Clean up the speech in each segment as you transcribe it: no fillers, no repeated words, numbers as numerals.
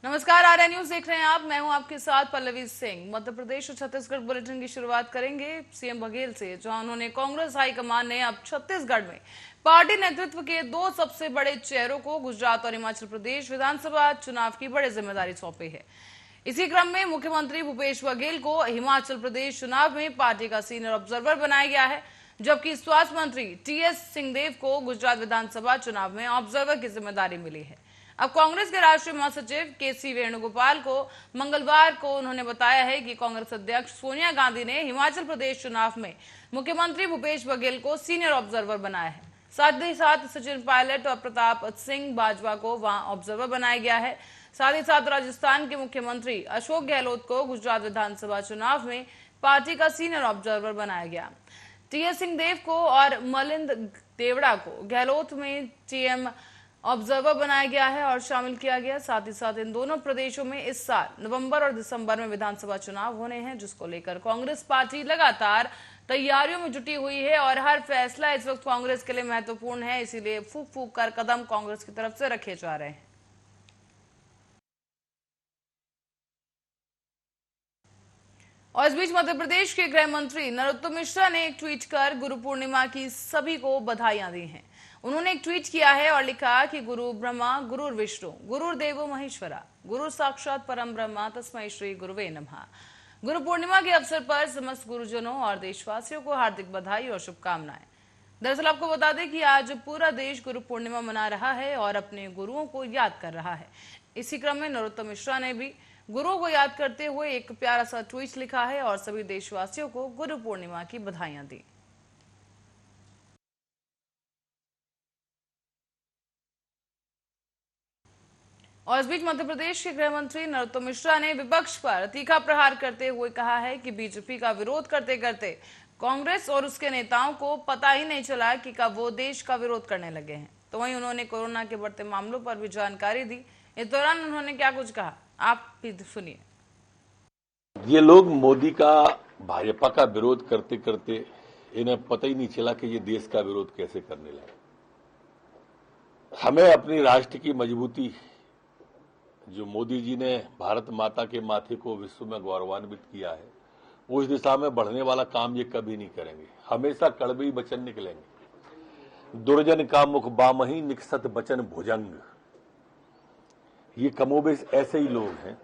नमस्कार, आर्या न्यूज देख रहे हैं आप। मैं हूं आपके साथ पल्लवी सिंह। मध्य प्रदेश और छत्तीसगढ़ बुलेटिन की शुरुआत करेंगे सीएम बघेल से, जहां उन्होंने कांग्रेस हाईकमान ने अब छत्तीसगढ़ में पार्टी नेतृत्व के दो सबसे बड़े चेहरों को गुजरात और हिमाचल प्रदेश विधानसभा चुनाव की बड़ी जिम्मेदारी सौंपी है। इसी क्रम में मुख्यमंत्री भूपेश बघेल को हिमाचल प्रदेश चुनाव में पार्टी का सीनियर ऑब्जर्वर बनाया गया है, जबकि स्वास्थ्य मंत्री टीएस सिंहदेव को गुजरात विधानसभा चुनाव में ऑब्जर्वर की जिम्मेदारी मिली है। अब कांग्रेस के राष्ट्रीय महासचिव केसी वेणुगोपाल को मंगलवार को उन्होंने बताया है कि कांग्रेस अध्यक्ष सोनिया गांधी ने हिमाचल प्रदेश चुनाव में मुख्यमंत्री भूपेश बघेल को सीनियर ऑब्जर्वर बनाया है। साथ ही साथ सचिन पायलट और प्रताप सिंह बाजवा को वहां ऑब्जर्वर बनाया गया है। साथ ही साथ राजस्थान के मुख्यमंत्री अशोक गहलोत को गुजरात विधानसभा चुनाव में पार्टी का सीनियर ऑब्जर्वर बनाया गया। टीएस सिंहदेव को और मलिंद देवड़ा को गहलोत में टीएम ऑब्जर्वर बनाया गया है और शामिल किया गया। साथ ही साथ इन दोनों प्रदेशों में इस साल नवंबर और दिसंबर में विधानसभा चुनाव होने हैं, जिसको लेकर कांग्रेस पार्टी लगातार तैयारियों में जुटी हुई है और हर फैसला इस वक्त कांग्रेस के लिए महत्वपूर्ण है। इसीलिए फूक फूक कर कदम कांग्रेस की तरफ से रखे जा रहे हैं। और इस बीच मध्य प्रदेश के गृह मंत्री नरोत्तम मिश्रा ने एक ट्वीट कर गुरु पूर्णिमा की सभी को बधाइयां दी हैं। उन्होंने एक ट्वीट किया है और लिखा कि गुरु ब्रह्मा गुरुर विष्णु गुरुर्देवो महेश्वरा गुरु साक्षात परम ब्रह्मा तस्मै श्री गुरुवे नमः। गुरु पूर्णिमा के अवसर पर समस्त गुरुजनों और देशवासियों को हार्दिक बधाई और शुभकामनाएं। दरअसल आपको बता दें कि आज पूरा देश गुरु पूर्णिमा मना रहा है और अपने गुरुओं को याद कर रहा है। इसी क्रम में नरोत्तम मिश्रा ने भी गुरुओं को याद करते हुए एक प्यारा सा ट्वीट लिखा है और सभी देशवासियों को गुरु पूर्णिमा की बधाइयां दी। और इस बीच मध्य प्रदेश के गृह मंत्री नरोत्तम मिश्रा ने विपक्ष पर तीखा प्रहार करते हुए कहा है कि बीजेपी का विरोध करते करते कांग्रेस और उसके नेताओं को पता ही नहीं चला कि कब वो देश का विरोध करने लगे हैं। तो वहीं उन्होंने कोरोना के बढ़ते मामलों पर भी जानकारी दी। इस दौरान उन्होंने क्या कुछ कहा, आप भी सुनिए। ये लोग मोदी का भाजपा का विरोध करते करते इन्हें पता ही नहीं चला कि ये देश का विरोध कैसे करने लगे। हमें अपनी राष्ट्र की मजबूती जो मोदी जी ने भारत माता के माथे को विश्व में गौरवान्वित किया है, उस दिशा में बढ़ने वाला काम ये कभी नहीं करेंगे। हमेशा कड़वे ही वचन निकलेंगे। दुर्जन का मुख बामही निकसत वचन भुजंग। ये कमोबेश ऐसे ही लोग हैं।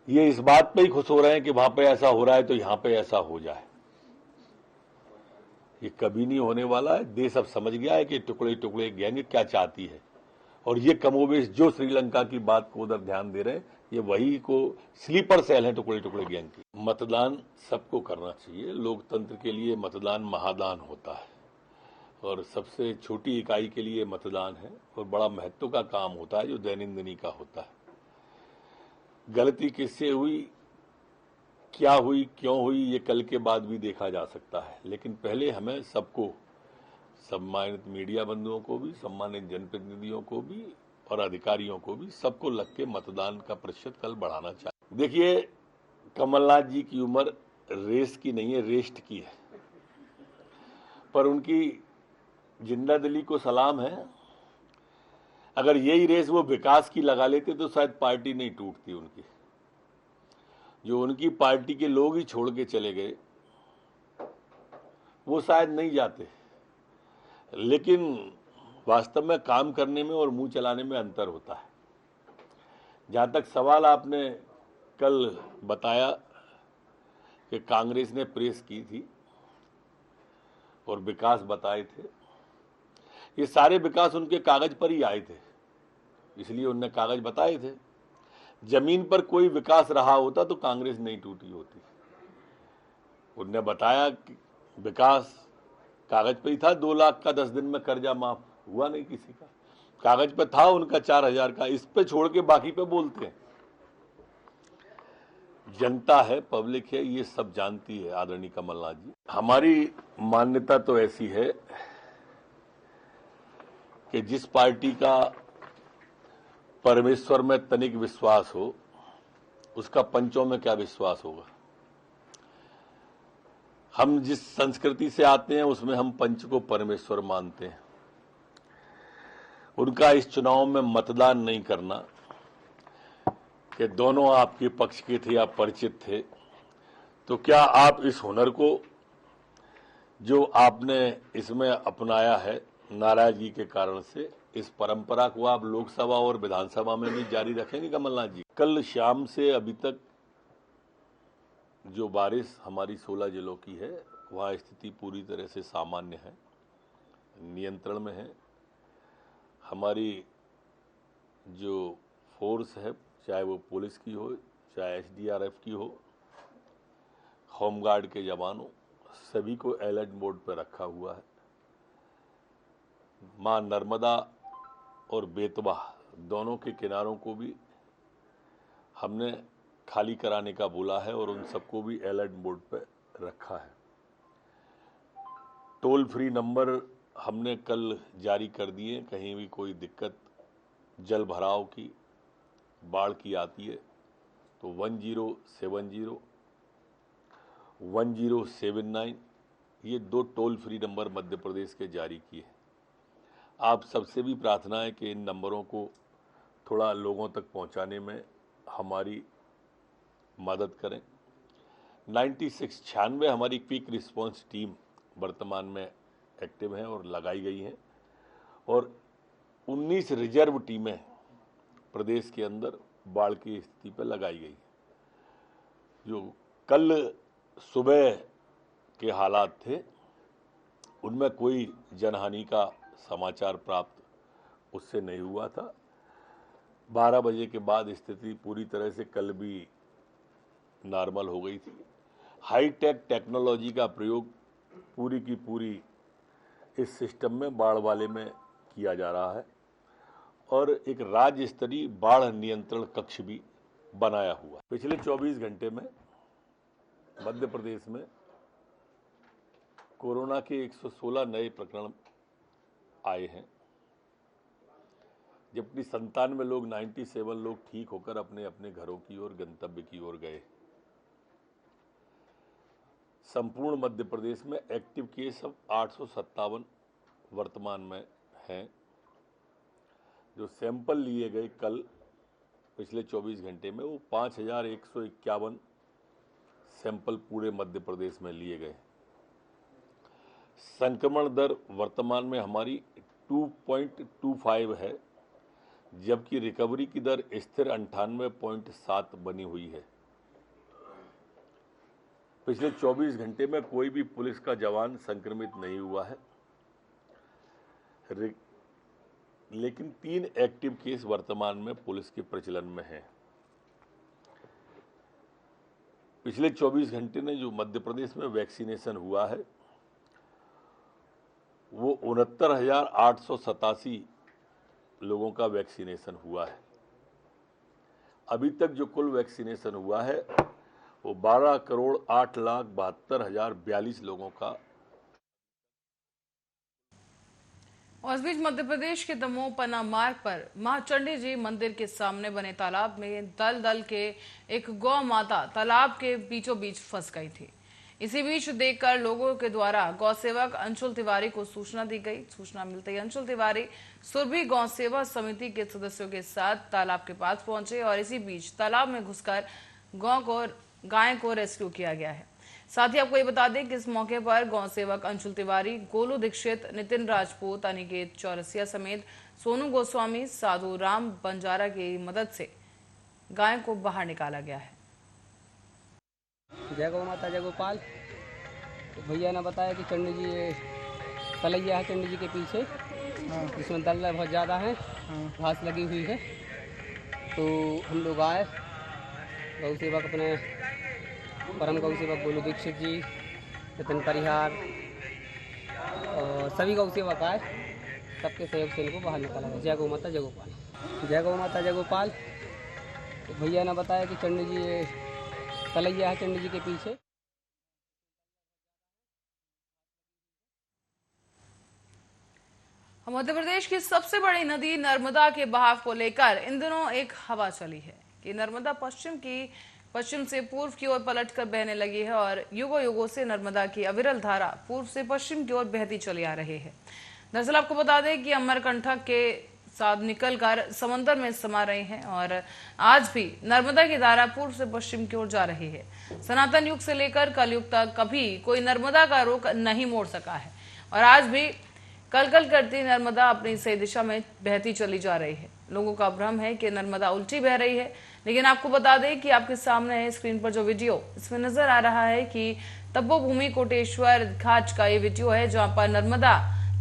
ये इस बात पे ही खुश हो रहे हैं कि वहां पे ऐसा हो रहा है तो यहां पे ऐसा हो जाए। ये कभी नहीं होने वाला है। देश अब समझ गया है कि टुकड़े टुकड़े गैंग क्या चाहती है, और ये कमोबेश जो श्रीलंका की बात को उधर ध्यान दे रहे हैं, ये वही को स्लीपर सेल है टुकड़े टुकड़े गैंग की। मतदान सबको करना चाहिए। लोकतंत्र के लिए मतदान महादान होता है और सबसे छोटी इकाई के लिए मतदान है और बड़ा महत्व का काम होता है जो दैनंदिनी का होता है। गलती किससे हुई, क्या हुई, क्यों हुई, ये कल के बाद भी देखा जा सकता है, लेकिन पहले हमें सबको, सम्मानित मीडिया बंधुओं को भी, सम्मानित जनप्रतिनिधियों को भी और अधिकारियों को भी, सबको लग के मतदान का प्रतिशत कल बढ़ाना चाहिए। देखिए, कमलनाथ जी की उम्र रेस की नहीं है, रेस्ट की है, पर उनकी जिंदा दिली को सलाम है। अगर यही रेस वो विकास की लगा लेते तो शायद पार्टी नहीं टूटती उनकी। जो उनकी पार्टी के लोग ही छोड़ के चले गए, वो शायद नहीं जाते, लेकिन वास्तव में काम करने में और मुंह चलाने में अंतर होता है। जहां तक सवाल आपने कल बताया कि कांग्रेस ने प्रेस की थी और विकास बताए थे, ये सारे विकास उनके कागज पर ही आए थे, इसलिए उनने कागज बताए थे। जमीन पर कोई विकास रहा होता तो कांग्रेस नहीं टूटी होती। उनने बताया कि विकास कागज पे ही था। 2 लाख का 10 दिन में कर्जा माफ हुआ नहीं किसी का, कागज पे था उनका 4000 का। इस पे छोड़ के बाकी पे बोलते हैं। जनता है, पब्लिक है, ये सब जानती है आदरणीय कमलनाथ जी। हमारी मान्यता तो ऐसी है कि जिस पार्टी का परमेश्वर में तनिक विश्वास हो, उसका पंचों में क्या विश्वास होगा। हम जिस संस्कृति से आते हैं उसमें हम पंच को परमेश्वर मानते हैं। उनका इस चुनाव में मतदान नहीं करना कि दोनों आपके पक्ष के थे, आप परिचित थे, तो क्या आप इस हुनर को जो आपने इसमें अपनाया है नाराजगी के कारण से, इस परंपरा को आप लोकसभा और विधानसभा में भी जारी रखेंगे कमलनाथ जी? कल शाम से अभी तक जो बारिश हमारी 16 जिलों की है, वहाँ स्थिति पूरी तरह से सामान्य है, नियंत्रण में है। हमारी जो फोर्स है, चाहे वो पुलिस की हो, चाहे एसडीआरएफ की हो, होमगार्ड के जवानों, सभी को अलर्ट मोड पर रखा हुआ है। मां नर्मदा और बेतवा दोनों के किनारों को भी हमने खाली कराने का बोला है और उन सबको भी अलर्ट मोड पर रखा है। टोल फ्री नंबर हमने कल जारी कर दिए। कहीं भी कोई दिक्कत जल भराव की, बाढ़ की आती है तो 1070, 1079 ये 2 toll free number Madhya Pradesh के जारी किए। आप सबसे भी प्रार्थना है कि इन नंबरों को थोड़ा लोगों तक पहुंचाने में हमारी मदद करें। 96 हमारी क्विक रिस्पांस टीम वर्तमान में एक्टिव हैं और लगाई गई हैं और 19 रिजर्व टीमें प्रदेश के अंदर बाढ़ की स्थिति पर लगाई गई। जो कल सुबह के हालात थे उनमें कोई जनहानि का समाचार प्राप्त उससे नहीं हुआ था। 12 बजे के बाद स्थिति पूरी तरह से कल भी नॉर्मल हो गई थी। हाईटेक टेक्नोलॉजी का प्रयोग पूरी की पूरी इस सिस्टम में बाढ़ वाले में किया जा रहा है और एक राज्य स्तरीय बाढ़ नियंत्रण कक्ष भी बनाया हुआ है। पिछले 24 घंटे में मध्य प्रदेश में कोरोना के 116 नए प्रकरण आए हैं, जबकि 97 लोग 97 लोग ठीक होकर अपने अपने घरों की ओर, गंतव्य की ओर गए। संपूर्ण मध्य प्रदेश में एक्टिव केस अब 857 वर्तमान में हैं। जो सैंपल लिए गए कल पिछले 24 घंटे में वो 5151 सैंपल पूरे मध्य प्रदेश में लिए गए। संक्रमण दर वर्तमान में हमारी 2.25 है, जबकि रिकवरी की दर स्थिर 98.7 बनी हुई है। पिछले 24 घंटे में कोई भी पुलिस का जवान संक्रमित नहीं हुआ है, लेकिन 3 एक्टिव केस वर्तमान में पुलिस के प्रचलन में हैं। पिछले 24 घंटे में जो मध्य प्रदेश में वैक्सीनेशन हुआ है वो 69,887 लोगों का वैक्सीनेशन हुआ है। अभी तक जो कुल वैक्सीनेशन हुआ है वो 12,08,72,042 लोगों का। और इस बीच मध्य प्रदेश के दमोह पन्ना मार्ग पर मां चंडी जी मंदिर के सामने बने तालाब में दल के एक गौ माता तालाब के बीचों बीच फंस गई थी। इसी बीच देखकर लोगों के द्वारा गौ सेवक अंशुल तिवारी को सूचना दी गई। सूचना मिलते ही अंशुल तिवारी सुरभि गौ सेवा समिति के सदस्यों के साथ तालाब के पास पहुंचे और इसी बीच तालाब में घुसकर गाय को रेस्क्यू किया गया है। साथ ही आपको ये बता दें कि इस मौके पर गौ सेवक अंशुल तिवारी, गोलू दीक्षित, नितिन राजपूत, अनिकेत चौरसिया समेत सोनू गोस्वामी, साधु राम बंजारा की मदद से गाय को बाहर निकाला गया है। जय गौ माता जय गोपाल। तो भैया ने बताया कि चंडी जी ये तलैया है चंडी जी के पीछे, इसमें दल बहुत ज़्यादा है, घास लगी हुई है। तो हम लोग आए, गौ सेवक अपने परम गौ सेवक गोलू दीक्षित जी, नितिन परिहार और सभी गौ सेवक आए, सबके सहयोग से इनको बाहर निकाला गया। जय गौ माता जय गोपाल। जय गौ माता जय गोपाल। तो भैया ने बताया कि चंडी जी ये तलैया है चंडी जी के पीछे। मध्य प्रदेश की सबसे बड़ी नदी नर्मदा के बहाव को लेकर इन दिनों एक हवा चली है कि नर्मदा पश्चिम से पूर्व की ओर पलटकर बहने लगी है और युगों युगों से नर्मदा की अविरल धारा पूर्व से पश्चिम की ओर बहती चली आ रही है। दरअसल आपको बता दें कि अमरकंटक के साथ निकलकर समंदर में समा रही हैं और आज भी नर्मदा की धारा पूर्व से पश्चिम की ओर जा रही है। सनातन युग से लेकर कलयुग तक कभी कोई नर्मदा का रुख नहीं मोड़ सका है और आज भी कलकल करती नर्मदा अपनी सही दिशा में बहती चली जा रही है। लोगों का भ्रम है कि नर्मदा उल्टी बह रही है, लेकिन आपको बता दें कि आपके सामने है स्क्रीन पर जो वीडियो इसमें नजर आ रहा है कि तपोभूमि कोटेश्वर घाट का ये वीडियो है, जहां पर नर्मदा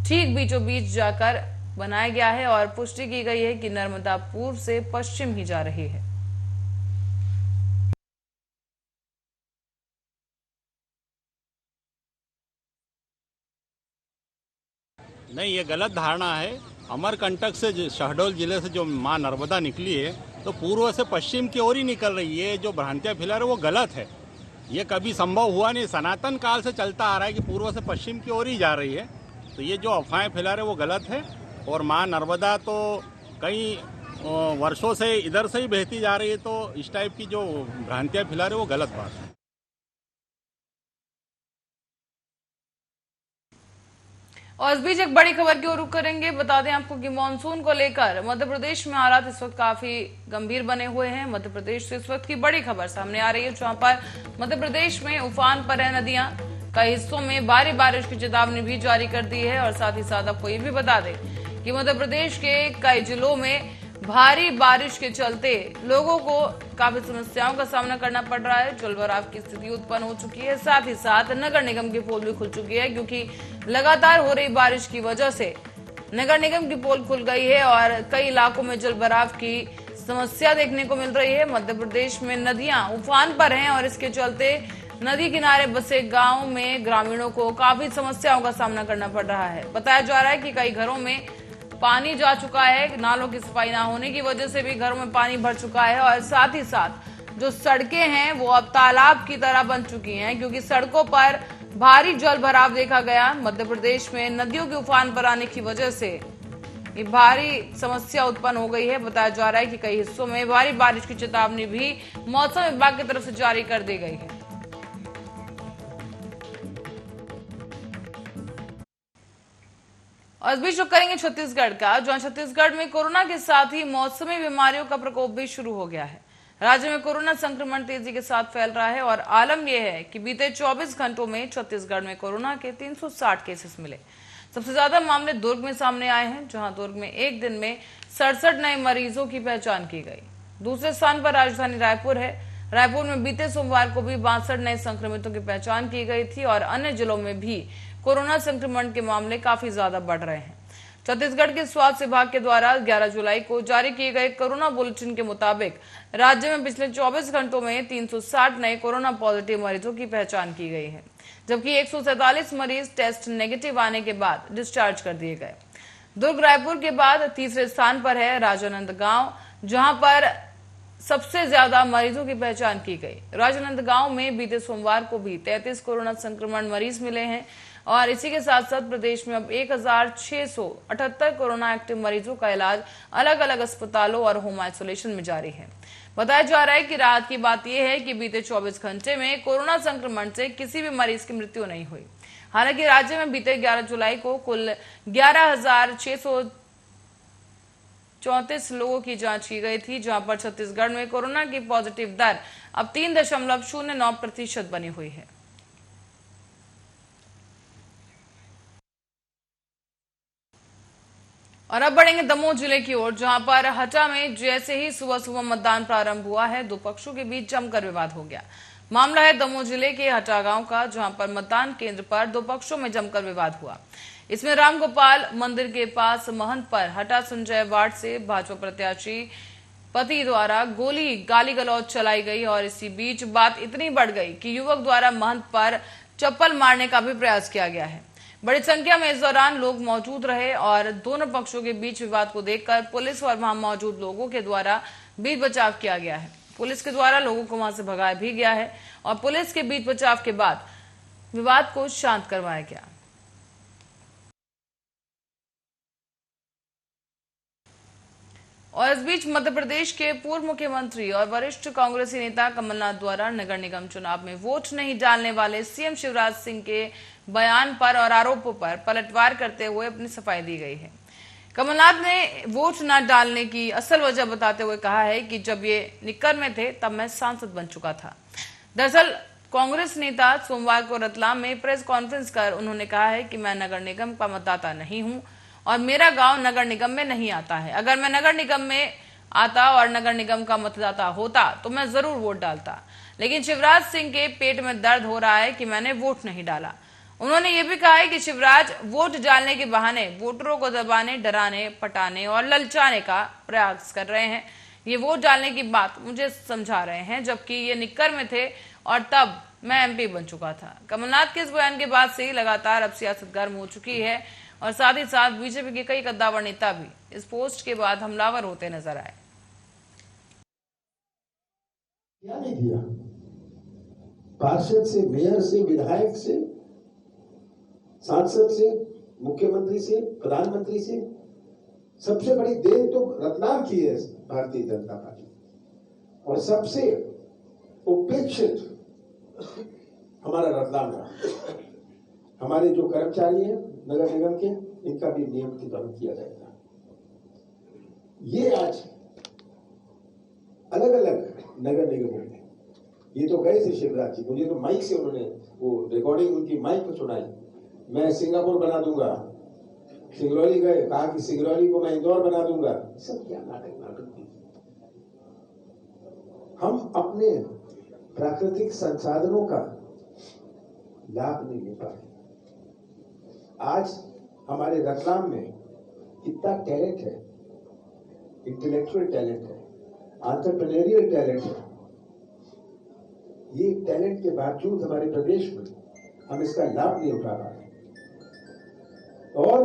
ठीक बीचों बीच जाकर बनाया गया है और पुष्टि की गई है कि नर्मदा पूर्व से पश्चिम ही जा रही है। नहीं, ये गलत धारणा है। अमरकंटक से शहडोल जिले से जो मां नर्मदा निकली है तो पूर्व से पश्चिम की ओर ही निकल रही है। जो भ्रांतियां फैला रहे वो गलत है। ये कभी संभव हुआ नहीं। सनातन काल से चलता आ रहा है कि पूर्व से पश्चिम की ओर ही जा रही है। तो ये जो अफवाहें फैला रहे वो गलत है। और मां नर्मदा तो कई वर्षों से इधर से ही बहती जा रही है, तो इस टाइप की जो भ्रांतियां फैला रहे वो गलत बात है। और इस बीच एक बड़ी खबर की ओर रुख करेंगे। बता दें आपको कि मानसून को लेकर मध्य प्रदेश में हालात इस वक्त काफी गंभीर बने हुए हैं। मध्य प्रदेश से इस वक्त की बड़ी खबर सामने आ रही है, जहां पर मध्य प्रदेश में उफान पर है नदियां। कई हिस्सों में भारी बारिश की चेतावनी भी जारी कर दी है और साथ ही साथ आपको ये भी बता दें कि मध्य प्रदेश के कई जिलों में भारी बारिश के चलते लोगों को काफी समस्याओं का सामना करना पड़ रहा है। जलभराव की स्थिति उत्पन्न हो चुकी है। साथ ही साथ नगर निगम की पोल भी खुल चुकी है, क्योंकि लगातार हो रही बारिश की वजह से नगर निगम की पोल खुल गई है और कई इलाकों में जलभराव की समस्या देखने को मिल रही है। मध्य प्रदेश में नदियां उफान पर हैं और इसके चलते नदी किनारे बसे गांव में ग्रामीणों को काफी समस्याओं का सामना करना पड़ रहा है। बताया जा रहा है कि कई घरों में पानी जा चुका है। नालों की सफाई ना होने की वजह से भी घरों में पानी भर चुका है और साथ ही साथ जो सड़कें हैं वो अब तालाब की तरह बन चुकी हैं, क्योंकि सड़कों पर भारी जल भराव देखा गया। मध्य प्रदेश में नदियों के उफान पर आने की वजह से ये भारी समस्या उत्पन्न हो गई है। बताया जा रहा है कि कई हिस्सों में भारी बारिश की चेतावनी भी मौसम विभाग की तरफ से जारी कर दी गई है। और इस बीच रुक करेंगे छत्तीसगढ़ का, जहां छत्तीसगढ़ में कोरोना के साथ ही मौसमी बीमारियों का प्रकोप भी शुरू हो गया है। राज्य में कोरोना संक्रमण तेजी के साथ फैल रहा है और आलम यह है कि बीते 24 घंटों में छत्तीसगढ़ में कोरोना के 360 केसेस मिले। सबसे ज्यादा मामले दुर्ग में सामने आए हैं, जहां दुर्ग में एक दिन में 67 नए मरीजों की पहचान की गई। दूसरे स्थान पर राजधानी रायपुर है। रायपुर में बीते सोमवार को भी 62 नए संक्रमितों की पहचान की गई थी और अन्य जिलों में भी कोरोना संक्रमण के मामले काफी ज्यादा बढ़ रहे हैं। छत्तीसगढ़ के स्वास्थ्य विभाग के द्वारा 11 जुलाई को जारी किए गए कोरोना बुलेटिन के मुताबिक राज्य में पिछले 24 घंटों में 360 नए कोरोना पॉजिटिव मरीजों की पहचान की गई है, जबकि 147 मरीज टेस्ट नेगेटिव आने के बाद डिस्चार्ज कर दिए गए। दुर्ग रायपुर के बाद तीसरे स्थान पर है राजनांदगांव, जहां पर सबसे ज्यादा मरीजों की पहचान की गई। राजनांदगांव में बीते सोमवार को भी 33 कोरोना संक्रमण मरीज मिले हैं और इसी के साथ साथ प्रदेश में अब 1678 कोरोना एक्टिव मरीजों का इलाज अलग अलग अस्पतालों और होम आइसोलेशन में जारी है। बताया जा रहा है कि राहत की बात यह है कि बीते 24 घंटे में कोरोना संक्रमण से किसी भी मरीज की मृत्यु नहीं हुई। हालांकि राज्य में बीते 11 जुलाई को कुल 11,634 लोगों की जांच की गई थी, जहां पर छत्तीसगढ़ में कोरोना की पॉजिटिव दर अब 3.09% बनी हुई है। और अब बढ़ेंगे दमोह जिले की ओर, जहां पर हटा में जैसे ही सुबह सुबह मतदान प्रारंभ हुआ है, दो पक्षों के बीच जमकर विवाद हो गया। मामला है दमोह जिले के हटा गांव का, जहां पर मतदान केंद्र पर दो पक्षों में जमकर विवाद हुआ। इसमें रामगोपाल मंदिर के पास महंत पर हटा संजय वार्ड से भाजपा प्रत्याशी पति द्वारा गाली गलौज चलाई गई और इसी बीच बात इतनी बढ़ गई कि युवक द्वारा महंत पर चप्पल मारने का भी प्रयास किया गया है। बड़ी संख्या में इस दौरान लोग मौजूद रहे और दोनों पक्षों के बीच विवाद को देखकर पुलिस और वहां मौजूद लोगों के द्वारा बीच बचाव किया गया है। पुलिस के द्वारा लोगों को वहां से भगाया भी गया है और पुलिस के बीच बचाव के बाद विवाद को शांत करवाया गया। और इस बीच मध्य प्रदेश के पूर्व मुख्यमंत्री और वरिष्ठ कांग्रेसी नेता कमलनाथ द्वारा नगर निगम चुनाव में वोट नहीं डालने वाले सीएम शिवराज सिंह के बयान पर और आरोपों पर पलटवार करते हुए अपनी सफाई दी गई है। कमलनाथ ने वोट न डालने की असल वजह बताते हुए कहा है कि जब ये निक्कर में थे तब मैं सांसद बन चुका था। दरअसल कांग्रेस नेता सोमवार को रतलाम में प्रेस कॉन्फ्रेंस कर उन्होंने कहा है कि मैं नगर निगम का मतदाता नहीं हूं और मेरा गांव नगर निगम में नहीं आता है। अगर मैं नगर निगम में आता और नगर निगम का मतदाता होता तो मैं जरूर वोट डालता, लेकिन शिवराज सिंह के पेट में दर्द हो रहा है कि मैंने वोट नहीं डाला। उन्होंने ये भी कहा है कि शिवराज वोट डालने के बहाने वोटरों को दबाने, डराने, पटाने और ललचाने का प्रयास कर रहे हैं। ये वोट डालने की बात मुझे समझा रहे हैं, जबकि ये निक्कर में थे और तब मैं एमपी बन चुका था। कमलनाथ के इस बयान के बाद से ही लगातार अब सियासत गर्म हो चुकी है और साथ ही साथ बीजेपी के कई कद्दावर नेता भी इस पोस्ट के बाद हमलावर होते नजर आए। क्या नहीं दिया? पार्षद से, मेयर से, विधायक से, सांसद से, मुख्यमंत्री से, प्रधानमंत्री से, सबसे बड़ी देन तो रतलाम की है भारतीय जनता पार्टी। और सबसे उपेक्षित हमारा रतलाम का। हमारे जो कर्मचारी हैं नगर निगम के, इनका भी नियमितीकरण किया जाएगा। ये आज अलग अलग नगर निगमों में, ये तो गए थे शिवराज जी, मुझे तो माइक से उन्होंने वो रिकॉर्डिंग उनकी माइक पर सुनाई, मैं सिंगापुर बना दूंगा। सिंगरौली गए, कहा कि सिंगरौली को मैं इंदौर बना दूंगा। सब क्या नाटक थी। हम अपने प्राकृतिक संसाधनों का लाभ नहीं ले पाए। आज हमारे रतलाम में कितना टैलेंट है, इंटेलेक्चुअल टैलेंट है, एंटरप्रेन्योरियल टैलेंट है। ये टैलेंट के बावजूद हमारे प्रदेश में हम इसका लाभ नहीं उठा रहे हैं। और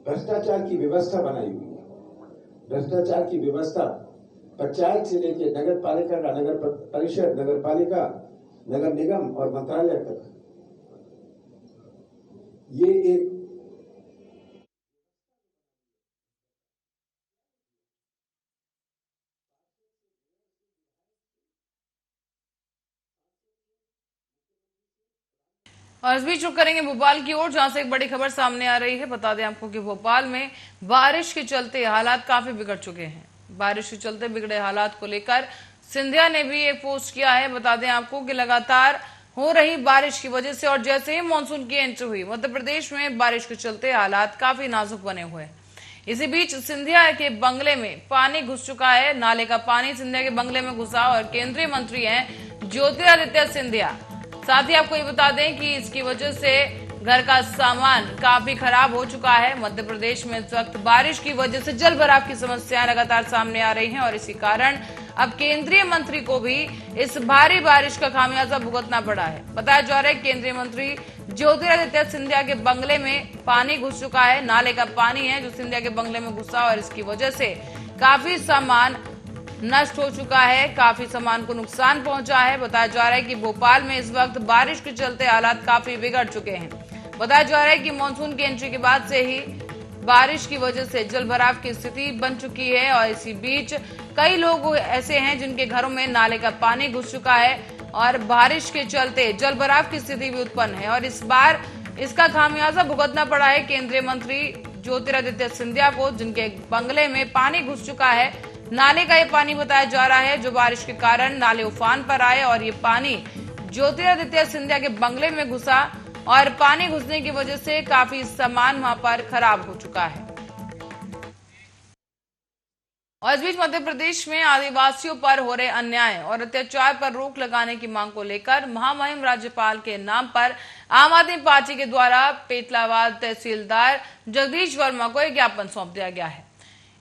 भ्रष्टाचार की व्यवस्था बनाई हुई है। भ्रष्टाचार की व्यवस्था पंचायत से लेकर नगर पालिका का, नगर परिषद, नगर पालिका, नगर निगम और मंत्रालय तक, ये एक और इस बीच रुक करेंगे भोपाल की ओर, जहां से एक बड़ी खबर सामने आ रही है। बता दें आपको कि भोपाल में बारिश के चलते हालात काफी बिगड़ चुके हैं। बारिश के चलते बिगड़े हालात को लेकर सिंधिया ने भी एक पोस्ट किया है। बता दें आपको कि लगातार हो रही बारिश की वजह से और जैसे ही मानसून की एंट्री हुई, मध्य प्रदेश में बारिश के चलते हालात काफी नाजुक बने हुए हैं। इसी बीच सिंधिया के बंगले में पानी घुस चुका है। नाले का पानी सिंधिया के बंगले में घुसा और केंद्रीय मंत्री हैं ज्योतिरादित्य सिंधिया। साथ ही आपको ये बता दें कि इसकी वजह से घर का सामान काफी खराब हो चुका है। मध्य प्रदेश में इस वक्त बारिश की वजह से जल भराव की समस्याएं लगातार सामने आ रही हैं और इसी कारण अब केंद्रीय मंत्री को भी इस भारी बारिश का खामियाजा भुगतना पड़ा है। बताया जा रहा है केंद्रीय मंत्री ज्योतिरादित्य सिंधिया के बंगले में पानी घुस चुका है। नाले का पानी है जो सिंधिया के बंगले में घुसा और इसकी वजह से काफी सामान नष्ट हो चुका है, काफी सामान को नुकसान पहुंचा है। बताया जा रहा है कि भोपाल में इस वक्त बारिश के चलते हालात काफी बिगड़ चुके हैं। बताया जा रहा है कि मानसून की एंट्री के बाद से ही बारिश की वजह से जल भराव की स्थिति बन चुकी है और इसी बीच कई लोग ऐसे हैं जिनके घरों में नाले का पानी घुस चुका है और बारिश के चलते जल भराव की स्थिति भी उत्पन्न है और इस बार इसका खामियाजा भुगतना पड़ा है केंद्रीय मंत्री ज्योतिरादित्य सिंधिया को, जिनके बंगले में पानी घुस चुका है। नाले का ये पानी बताया जा रहा है जो बारिश के कारण नाले उफान पर आए और ये पानी ज्योतिरादित्य सिंधिया के बंगले में घुसा और पानी घुसने की वजह से काफी सामान वहां पर खराब हो चुका है। और इस बीच मध्य प्रदेश में आदिवासियों पर हो रहे अन्याय और अत्याचार पर रोक लगाने की मांग को लेकर महामहिम राज्यपाल के नाम पर आम आदमी पार्टी के द्वारा पेटलावाद तहसीलदार जगदीश वर्मा को एक ज्ञापन सौंप दिया गया है।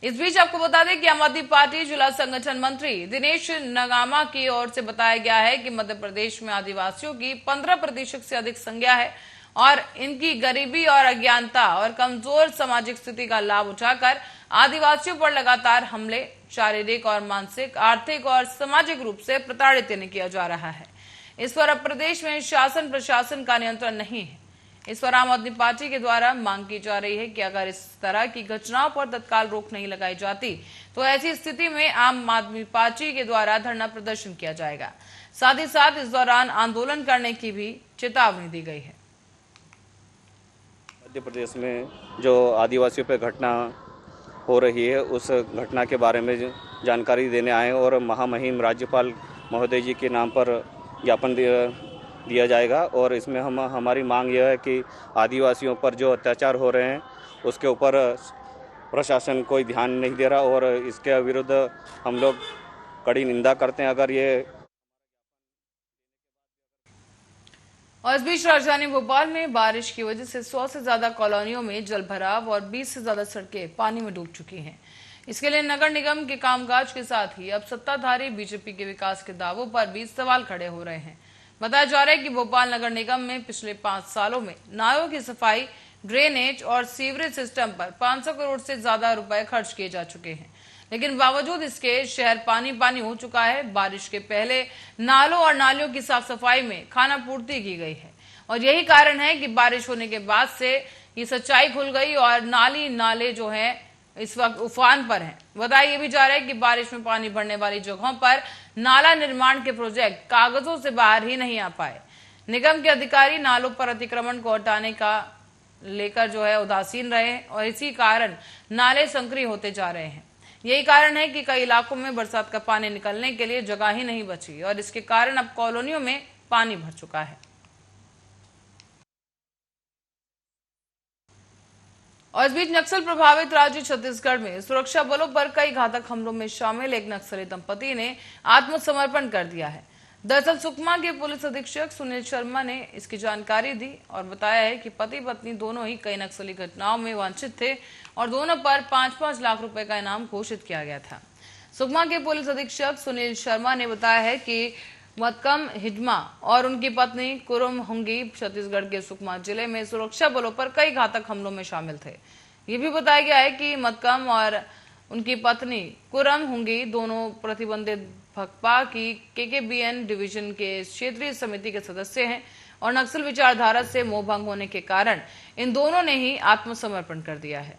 इस बीच आपको बता दें कि आम आदमी पार्टी जिला संगठन मंत्री दिनेश नगामा की ओर से बताया गया है कि मध्य प्रदेश में आदिवासियों की 15% से अधिक संख्या है और इनकी गरीबी और अज्ञानता और कमजोर सामाजिक स्थिति का लाभ उठाकर आदिवासियों पर लगातार हमले शारीरिक और मानसिक, आर्थिक और सामाजिक रूप से प्रताड़ित किया जा रहा है। इस पर अब प्रदेश में शासन प्रशासन का नियंत्रण नहीं है। इस पर आम आदमी पार्टी के द्वारा मांग की जा रही है कि अगर इस तरह की घटनाओं पर तत्काल रोक नहीं लगाई जाती तो ऐसी स्थिति में आम आदमी पार्टी के द्वारा धरना प्रदर्शन किया जाएगा। साथ ही साथ इस दौरान आंदोलन करने की भी चेतावनी दी गई है। मध्य प्रदेश में जो आदिवासियों पर घटना हो रही है उस घटना के बारे में जानकारी देने आए और महामहिम राज्यपाल महोदय जी के नाम पर ज्ञापन दिया जाएगा। और इसमें हमारी मांग यह है कि आदिवासियों पर जो अत्याचार हो रहे हैं उसके ऊपर प्रशासन कोई ध्यान नहीं दे रहा और इसके विरुद्ध हम लोग कड़ी निंदा करते हैं। अगर ये और इस बीच राजधानी भोपाल में बारिश की वजह से 100 से ज्यादा कॉलोनियों में जल भराव और 20 से ज्यादा सड़कें पानी में डूब चुकी हैं। इसके लिए नगर निगम के कामकाज के साथ ही अब सत्ताधारी बीजेपी के विकास के दावों पर भी सवाल खड़े हो रहे हैं। बताया जा रहा है कि भोपाल नगर निगम में पिछले 5 सालों में नालों की सफाई, ड्रेनेज और सीवरेज सिस्टम पर 500 करोड़ से ज्यादा रुपए खर्च किए जा चुके हैं, लेकिन बावजूद इसके शहर पानी पानी हो चुका है। बारिश के पहले नालों और नालियों की साफ सफाई में खानापूर्ति की गई है और यही कारण है कि बारिश होने के बाद से ये सच्चाई खुल गई और नाले जो है इस वक्त उफान पर हैं। बताया ये भी जा रहा है कि बारिश में पानी भरने वाली जगहों पर नाला निर्माण के प्रोजेक्ट कागजों से बाहर ही नहीं आ पाए। निगम के अधिकारी नालों पर अतिक्रमण को हटाने का लेकर जो है उदासीन रहे और इसी कारण नाले संकरी होते जा रहे हैं। यही कारण है कि कई इलाकों में बरसात का पानी निकलने के लिए जगह ही नहीं बची और इसके कारण अब कॉलोनियों में पानी भर चुका है। और इस बीच नक्सल प्रभावित राज्य छत्तीसगढ़ में सुरक्षा बलों पर कई घातक हमलों में शामिल एक नक्सली दंपति ने आत्मसमर्पण कर दिया है। दरअसल सुकमा के पुलिस अधीक्षक सुनील शर्मा ने इसकी जानकारी दी और बताया है कि पति पत्नी दोनों ही कई नक्सली घटनाओं में वांछित थे और दोनों पर 5-5 लाख रुपए का इनाम घोषित किया गया था। सुकमा के पुलिस अधीक्षक सुनील शर्मा ने बताया है कि मतकम हिजमा और उनकी पत्नी कुरुम हुंगी छत्तीसगढ़ के सुकमा जिले में सुरक्षा बलों पर कई घातक हमलों में शामिल थे। ये भी बताया गया है कि मतकम और उनकी पत्नी कुरुम हुंगी दोनों प्रतिबंधित भकपा की केकेबीएन डिवीजन के क्षेत्रीय समिति के सदस्य हैं और नक्सल विचारधारा से मोह भंग होने के कारण इन दोनों ने ही आत्मसमर्पण कर दिया है।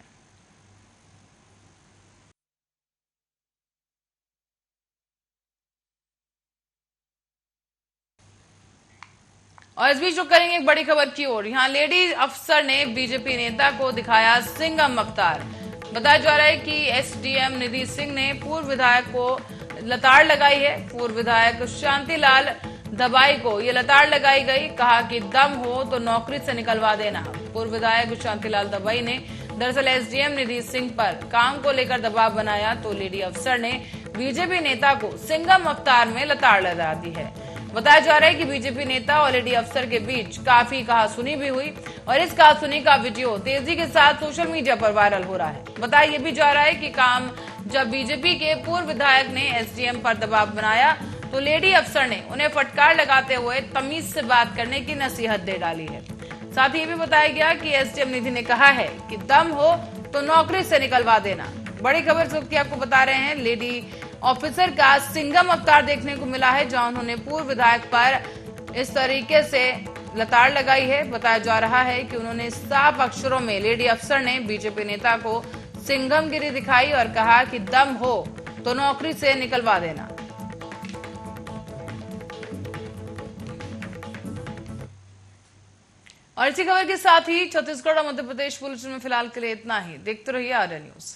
और इस बीच रुक करेंगे एक बड़ी खबर की ओर। यहाँ लेडी अफसर ने बीजेपी नेता को दिखाया सिंघम अवतार। बताया जा रहा है कि एसडीएम निधि सिंह ने पूर्व विधायक को लताड़ लगाई है। पूर्व विधायक शांतिलाल दबाई को ये लताड़ लगाई गई, कहा कि दम हो तो नौकरी से निकलवा देना। पूर्व विधायक शांतिलाल दबाई ने दरअसल एसडीएम निधि सिंह पर काम को लेकर दबाव बनाया तो लेडी अफसर ने बीजेपी नेता को सिंघम अवतार में लताड़ लगा दी है। बताया जा रहा है कि बीजेपी नेता और लेडी अफसर के बीच काफी कहासुनी भी हुई और इस कहासुनी का वीडियो तेजी के साथ सोशल मीडिया पर वायरल हो रहा है। बताया यह भी जा रहा है कि काम जब बीजेपी के पूर्व विधायक ने एसडीएम पर दबाव बनाया तो लेडी अफसर ने उन्हें फटकार लगाते हुए तमीज से बात करने की नसीहत दे डाली है। साथ ही ये भी बताया गया कि एसडीएम निधि ने कहा है कि दम हो तो नौकरी से निकलवा देना। बड़ी खबर सुखी आपको बता रहे हैं, लेडी ऑफिसर का सिंघम अवतार देखने को मिला है जहां उन्होंने पूर्व विधायक पर इस तरीके से लताड़ लगाई है। बताया जा रहा है कि उन्होंने साफ अक्षरों में लेडी अफसर ने बीजेपी नेता को सिंघमगिरी दिखाई और कहा कि दम हो तो नौकरी से निकलवा देना। और इसी खबर के साथ ही छत्तीसगढ़ और मध्य प्रदेश पुलिस में फिलहाल के लिए इतना ही। देखते रहिए आर्या न्यूज।